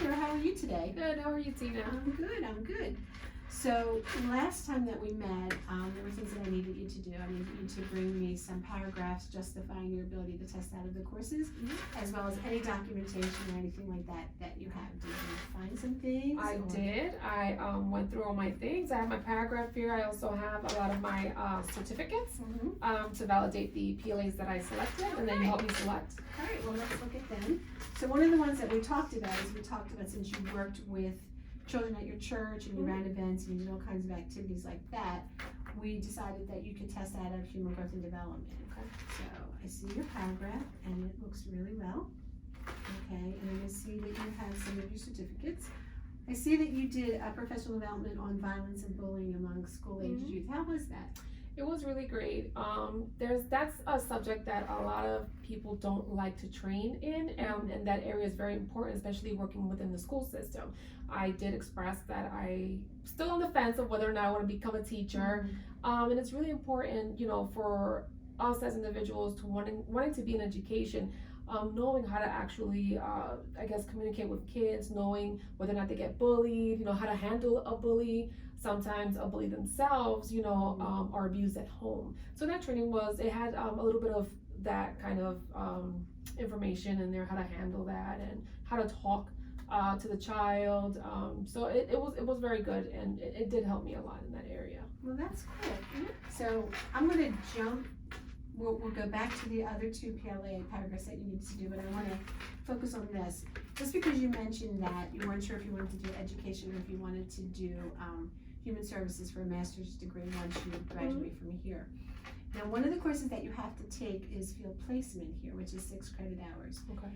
Jennifer. How are you today? Good. How are you, Tina? I'm good. So last time that we met, there were things that I needed you to do. I needed you to bring me some paragraphs justifying your ability to test out of the courses, as well as any documentation or anything like that that you have. Did you find some things? I did. I went through all my things. I have my paragraph here. I also have a lot of my certificates to validate the PLAs that I selected, and then you help me select. All right, well, let's look at them. So one of the ones that we talked about since you worked with children at your church and you ran events and you did all kinds of activities like that, we decided that you could test out of human growth and development. Okay. So I see your paragraph and it looks really well. Okay, and I see that you have some of your certificates. I see that you did a professional development on violence and bullying among school-aged youth. How was that? It was really great. That's a subject that a lot of people don't like to train in, and that area is very important, especially working within the school system. I did express that I still on the fence of whether or not I want to become a teacher, and it's really important, for us as individuals to wanting to be in education. Knowing how to actually, communicate with kids, knowing whether or not they get bullied, how to handle a bully. Sometimes a bully themselves, are abused at home. So that training it had a little bit of that kind of information in there, how to handle that and how to talk to the child. So it was very good, and it did help me a lot in that area. Well, that's cool. So I'm going to jump. We'll go back to the other two PLA paragraphs that you need to do, but I want to focus on this. Just because you mentioned that you weren't sure if you wanted to do education or if you wanted to do human services for a master's degree once you graduate from here. Now, one of the courses that you have to take is field placement here, which is 6 credit hours. Okay.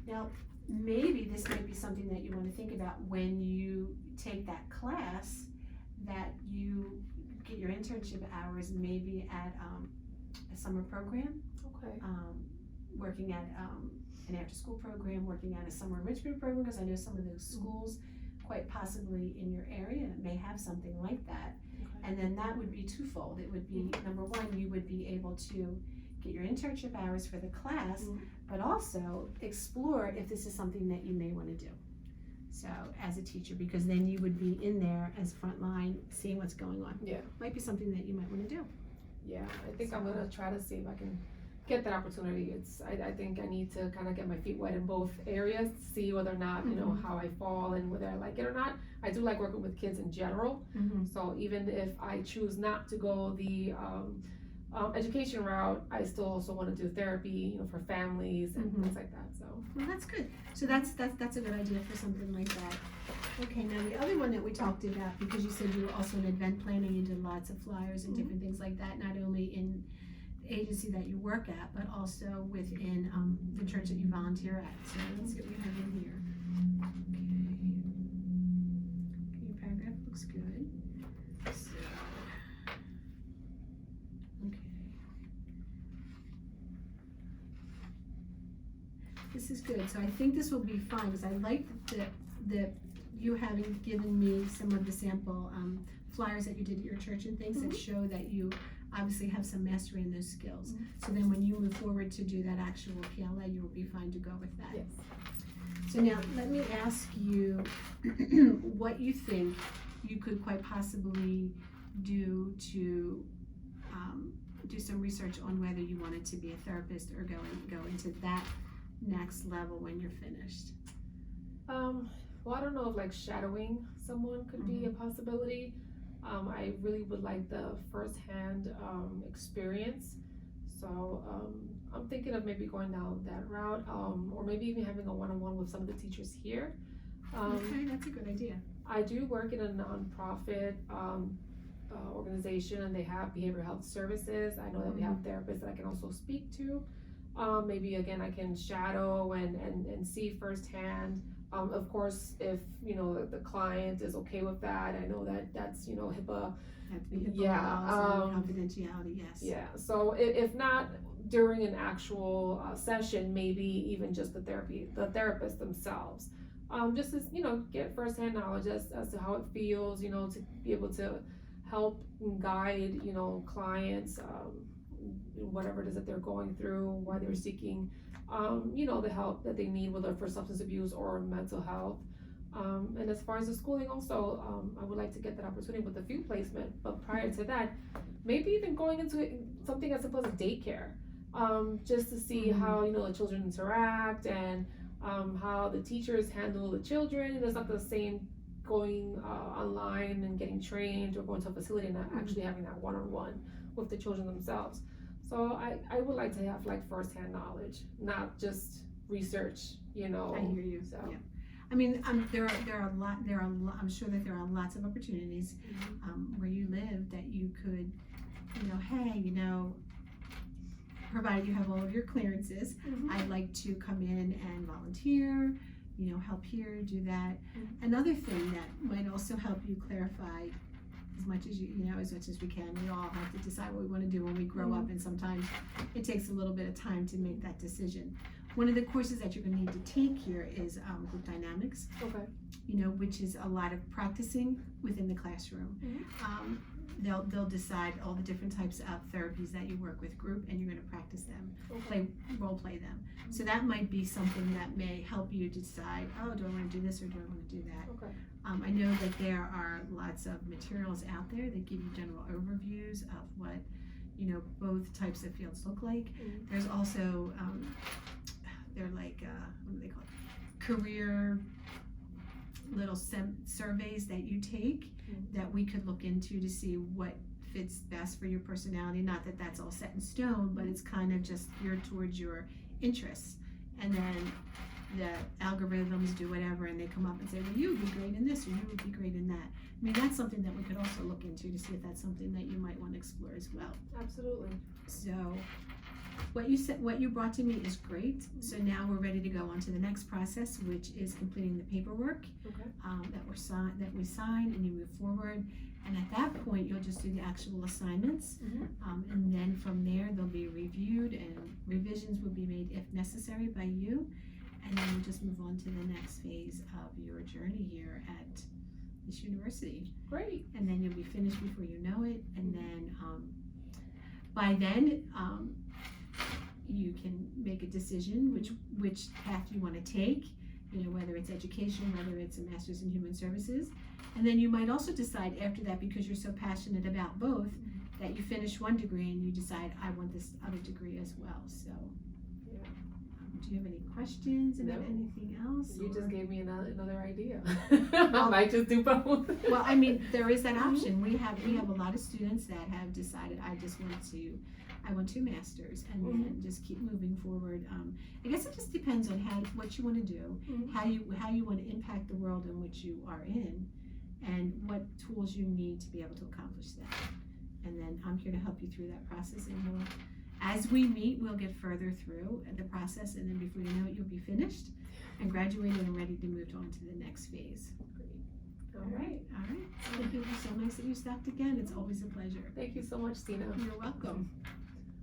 Now, maybe this might be something that you want to think about when you take that class, that you get your internship hours maybe at a summer program, Okay. Working at an after-school program, working at a summer enrichment program, because I know some of those schools, quite possibly in your area, may have something like that. Okay. And then that would be twofold. It would be, number one, you would be able to get your internship hours for the class, but also explore if this is something that you may want to do. So as a teacher, because then you would be in there as frontline, seeing what's going on. Yeah. Might be something that you might want to do. Yeah, I think I'm gonna try to see if I can get that opportunity. I think I need to kind of get my feet wet in both areas, see whether or not, how I fall and whether I like it or not. I do like working with kids in general. So even if I choose not to go the education route, I still also want to do therapy, for families and things like that. So. Well, that's good. So that's a good idea for something like that. Okay, now the other one that we talked about, because you said you were also in event planning, you did lots of flyers and different things like that, not only in the agency that you work at, but also within the church that you volunteer at. So let's see what we have in here. Okay, your paragraph looks good. So, okay. This is good. So I think this will be fine, because I like the you having given me some of the sample flyers that you did at your church and things that show that you obviously have some mastery in those skills. So then when you move forward to do that actual PLA, you will be fine to go with that. Yes. So now let me ask you what you think you could quite possibly do to do some research on whether you wanted to be a therapist or go into that next level when you're finished. Well, I don't know if shadowing someone could be a possibility. I really would like the first-hand experience. So I'm thinking of maybe going down that route, or maybe even having a one-on-one with some of the teachers here. Okay, that's a good idea. I do work in a nonprofit organization, and they have behavioral health services. I know that we have therapists that I can also speak to. Maybe again I can shadow and see firsthand. Of course, if the client is okay with that, I know that that's HIPAA. Have to be HIPAA laws and confidentiality. Yes. Yeah. So if not during an actual session, maybe even just the therapists themselves, just as get firsthand knowledge as to how it feels, to be able to help and guide clients, whatever it is that they're going through, why they're seeking the help that they need, whether for substance abuse or mental health. And as far as the schooling also, I would like to get that opportunity with the VIEW placement, but prior to that, maybe even going into something as simple as daycare, just to see how, the children interact and how the teachers handle the children. It's not the same going online and getting trained or going to a facility and not actually having that one-on-one with the children themselves. So I would like to have like firsthand knowledge, not just research, I hear you. So. Yeah. I mean, there are a lot. I'm sure that there are lots of opportunities where you live that you could, provided you have all of your clearances, I'd like to come in and volunteer, help here, do that. Another thing that might also help you clarify as much as as much as we can. We all have to decide what we want to do when we grow up, and sometimes it takes a little bit of time to make that decision. One of the courses that you're going to need to take here is group dynamics. Okay. Which is a lot of practicing within the classroom. They'll decide all the different types of therapies that you work with group, and you're going to practice them, role play them. So that might be something that may help you decide, oh, do I want to do this or do I want to do that? Okay. I know that there are lots of materials out there that give you general overviews of what both types of fields look like. There's also they're like what do they call it? Career little surveys that you take that we could look into to see what fits best for your personality. Not that that's all set in stone, but it's kind of just geared towards your interests. And then the algorithms do whatever, and they come up and say, well, you would be great in this, or you would be great in that. I mean, that's something that we could also look into to see if that's something that you might want to explore as well. Absolutely. So what you brought to me is great. So now we're ready to go on to the next process, which is completing the paperwork that we sign, and you move forward. And at that point, you'll just do the actual assignments, and then from there they'll be reviewed, and revisions will be made if necessary by you, and then we'll just move on to the next phase of your journey here at this university. Great. And then you'll be finished before you know it, and then by then you can make a decision which path you want to take, whether it's education, whether it's a master's in human services. And then you might also decide after that, because you're so passionate about both, that you finish one degree and you decide, I want this other degree as well. So do you have any questions about anything else? You just gave me another idea. I might just do both. Well, I mean, there is that option. We have a lot of students that have decided, I want two masters, and then just keep moving forward. I guess it just depends on what you want to do, how you want to impact the world in which you are in, and what tools you need to be able to accomplish that. And then I'm here to help you through that process, and as we meet, we'll get further through the process, and then before you know it, you'll be finished and graduated and ready to move on to the next phase. All right. Thank you. So nice that you stopped again. It's always a pleasure. Thank you so much, Tina. You're welcome.